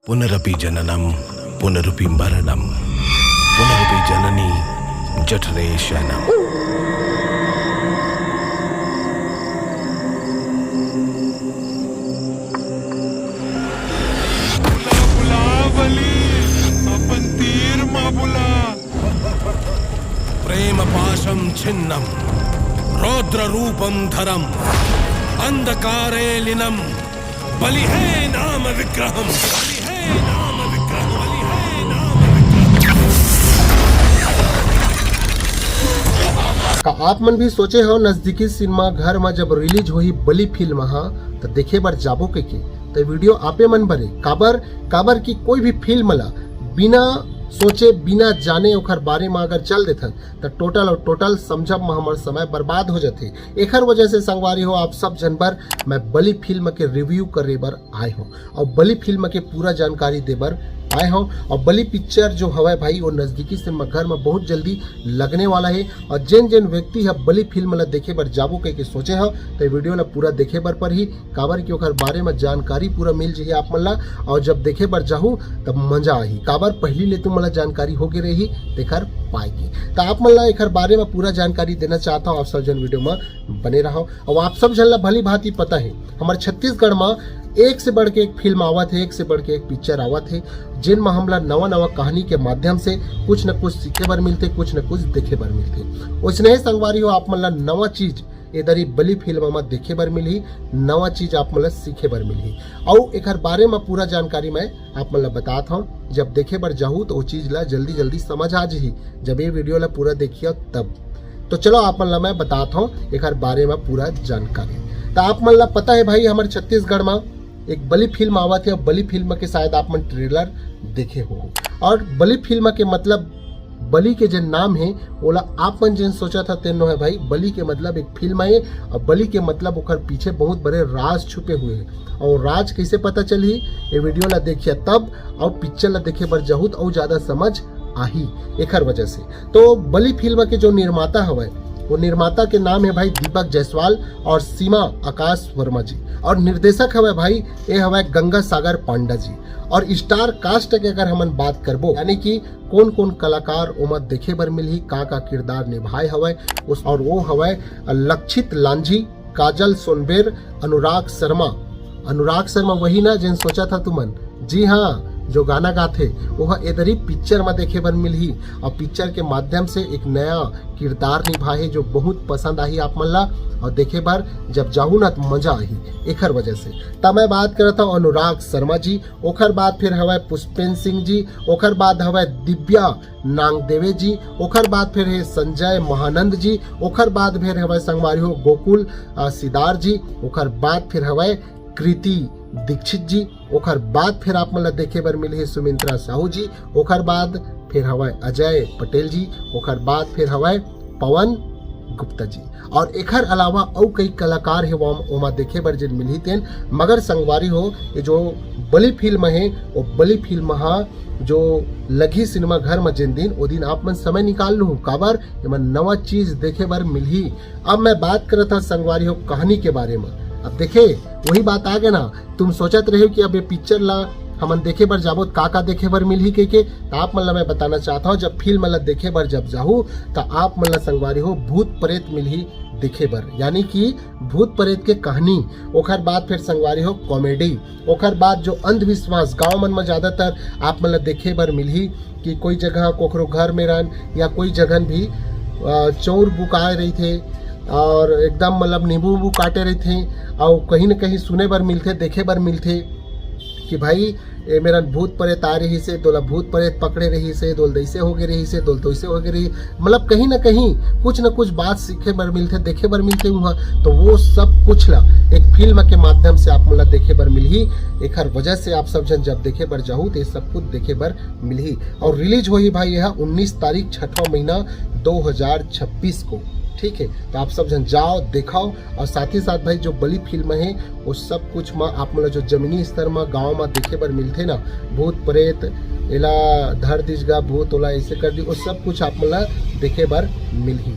पुनरपि जननं पुनरपि मरणं पुनरपि जननी जठरे शयनम्। प्रेम पाशं छिन्नं रौद्र रूपं धरम् अंधकारे लीनं बलिहे नाम विग्रहम्। आप मन भी सोचे हो नजदीकी सिनेमा घर में जब रिलीज हुई बली फिल्म तो देखे बर जाबो के तो वीडियो आपे मन भरे काबर की कोई भी फिल्म ला बिना सोचे बिना जाने ओखर बारे में अगर चल देथन तो टोटल समझब में हमार समय बर्बाद हो जाते। एकर वजह से संगवारी हो आप सब जनबर मैं बली फिल्म के रिव्यू करे बर आए हो और बली फिल्म के पूरा जानकारी दे बर आए हो। और बली पिक्चर जो हवा भाई वो नजदीकी सिनेमा घर में बहुत जल्दी लगने वाला है और जिन व्यक्ति है बली फिल्म ला देखे बर जाबो के सोचे हो तो वीडियो ला पूरा देखे बर पर ही काबर की ओकर बारे में जानकारी पूरा मिल जाए आप मन ला। और जब देखे बर जाहू तब मजा आही काबर पहली ले तुम मला जानकारी हो गई रही देकर पाएगी तो आप मन ला एकर बारे में पूरा जानकारी देना चाहता हूँ। आप सब जन वीडियो में बने रहो और आप सब जन ला भली भांति पता है हमारे छत्तीसगढ़ में एक से बढ़ के एक फिल्म आवत है, एक से बढ़ के एक पिक्चर आवत है जिनमें हमला नवा कहानी के माध्यम से कुछ न कुछ सीखे बर मिलते, कुछ न कुछ देखे बर मिलते। उसने ही संगवारी हो आप मन नवा चीज इधर ही बली फिल्म में देखे बर मिली, नवा चीज आप मन सीखे बर मिली और एक बारे में पूरा जानकारी मैं आप मन बताता हूँ। जब देखे बर जाहू तो वो चीज ला जल्दी समझ आ जाही जब ये वीडियो ला पूरा देखिए तब। तो चलो आप मन मैं बताता हूँ एक बारे में पूरा जानकारी। तो आप मन पता है भाई हमारे छत्तीसगढ़ में एक बली फिल्म आवा थे और बली फिल्म के शायद आप मन ट्रेलर देखे हो। और बली फिल्म के मतलब बली के जो नाम है ओला आप मन जिन सोचा था तेनो है भाई बली के मतलब एक फिल्म है और बली के मतलब ओकर पीछे बहुत बड़े राज छुपे हुए हैं। और राज कैसे पता चली ये वीडियो ला देखिए तब और पिक्चर ला देखे बर जहूत और ज्यादा समझ आही एकर वजह से। तो बली फिल्म के जो निर्माता हवे वो निर्माता के नाम है भाई दीपक जायसवाल और सीमा आकाश वर्मा जी और निर्देशक हवे भाई ये हवे गंगा सागर पांडा जी। और स्टार कास्ट के अगर हम बात करबो यानी कि कौन कौन कलाकार ओमा देखे बर मिलही का किरदार निभाए हवे उस और वो हवे लक्षित लांझी, काजल सोनबेर, अनुराग शर्मा वही ना जिन सोचा था तुमन, जी हाँ जो गाना गाथे वह इधर ही पिक्चर में देखे बर मिलही और पिक्चर के माध्यम से एक नया किरदार निभाए जो बहुत पसंद आई आप मन ला और देखे बार जब जाहू ना तो मजा आई एकर वजह से। तब मैं बात करता हूँ अनुराग शर्मा जी, ओखर बाद फिर हवा पुष्पेन सिंह जी, ओखर बाद हवा दिव्या नांगदेवे जी, ओखर बाद फिर है संजय महानंद जी, ओखर बाद फिर हवा संगवारी हो गोकुल सिदार जी, ओखर बाद फिर हवा कृति दीक्षित जी, ओखर बाद फिर आप मतलब देखे बर मिले सुमित्रा साहू जी, ओखर बाद फिर हवाए अजय पटेल जी, ओखर बाद फिर हवाए पवन गुप्ता जी और एकर अलावा और कई कलाकार है वहाँ देखे बर जिन मिली तेन। मगर संगवारी हो ये जो बली फिल्म है वो बली फिल्म जो लगी सिनेमा घर में जिन दिन वो दिन आप मन समय निकाल लू काबर मन नवा चीज देखे बर मिली। अब मैं बात करता था संगवारी हो कहानी के बारे में। अब देखे वही बात आ गया ना, तुम सोचत रहे हो कि अब ये पिक्चर ला हमन देखे बर जाबो का देखे बर मिलही के तो आप मन ला मैं बताना चाहता हूँ जब फिल्म ला देखे बर जब जाहू तो आप मन ला संगवारी हो भूत प्रेत मिलही देखे बर यानी कि भूत प्रेत के कहानी। ओखर बाद फिर संगवारी हो कॉमेडी, ओखर बाद जो अंधविश्वास गाँव मन में ज्यादातर आप मन ला देखे बर मिलही कि कोई जगह कोखरो घर में रहन या कोई जगह भी चोर बुकाए रही थे और एकदम मतलब नींबू काटे रहे थे और कहीं न कहीं सुने बर मिलते देखे बर मिलते कि भाई ये मेरा भूत प्रेत आ रही से दोला भूत प्रेत पकड़े रही से दोल दैसे हो गए रही से दोल तैसे हो गए रही, मतलब कहीं ना कहीं कुछ न कुछ बात सीखे बर मिलते देखे बर मिलते वहाँ। तो वो सब कुछ ला एक फिल्म के माध्यम से आप मतलब देखे बर मिलही एक वजह से आप सब जन जब देखे बर जाहू तो सब कुछ देखे बर मिलही। और रिलीज हुई भाई यह 19 तारीख 6वां महीना 2026 को, ठीक है। तो आप सब जन जाओ दिखाओ और साथ ही साथ भाई जो बली फिल्म है वो सब कुछ में आप मतलब जो जमीनी स्तर में गांव में देखे बर मिलते ना भूत प्रेत एला धर दिशगा भूत ओला ऐसे कर दी वो सब कुछ आप मतलब देखे बर मिलही।